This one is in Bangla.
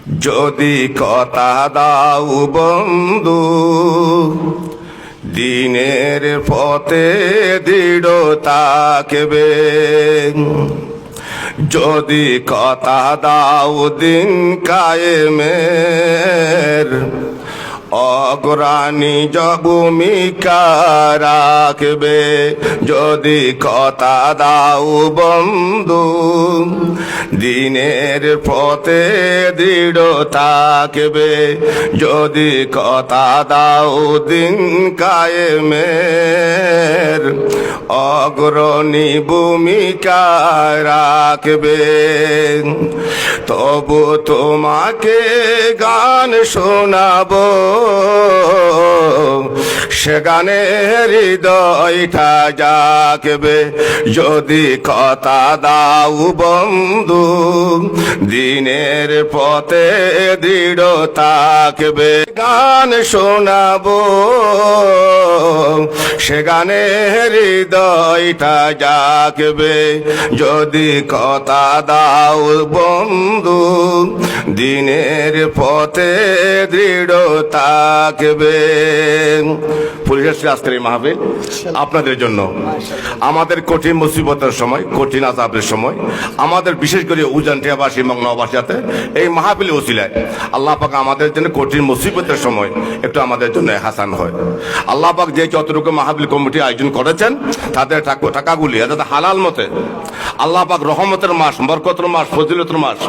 যদি কথা দাও বন্ধু দিনের পথে দৃঢ় থাকবে, যদি কথা দাও দিন কায়েমের অগ্রণী ভূমিকা রাখবে, যদি কথা দাও বন্ধু দিনের পথে দৃঢ় থাকবে, যদি কথা দাও দিন কায়েমের অগ্রণী ভূমিকা রাখবে। তবু তোমাকে গান শোনাবো, সে গানে হৃদয়টা জাগবে, যদি কথা দাও বন্ধু দিনের পথে দৃঢ় থাকবে। গান শোনাবো, সে গানে হৃদয়টা জাগবে, যদি কথা দাও বন্ধু দিনের পথে দৃঢ় থাকবে। পরিশেষে আজকের এই মাহফিল আপনাদের জন্য, আমাদের কঠিন মুসিবতের সময়, কঠিন আযাবের সময়, আমাদের বিশেষ করে উজানটিয়াবাসী এবং নওবাসীতে এই মাহফিল ওসিলায় আল্লাহ পাক আমাদের জন্য কঠিন মুসিবতের সময় একটু আমাদের জন্য হাসান হয়। আল্লাহ পাক যে যতটুকু মাহফিল কমিটি আয়োজন করেছেন তাদের টাকাগুলি যাতে হালাল মতে আল্লাহ পাক রহমতের মাস, বরকতের মাস, ফজিলতের মাস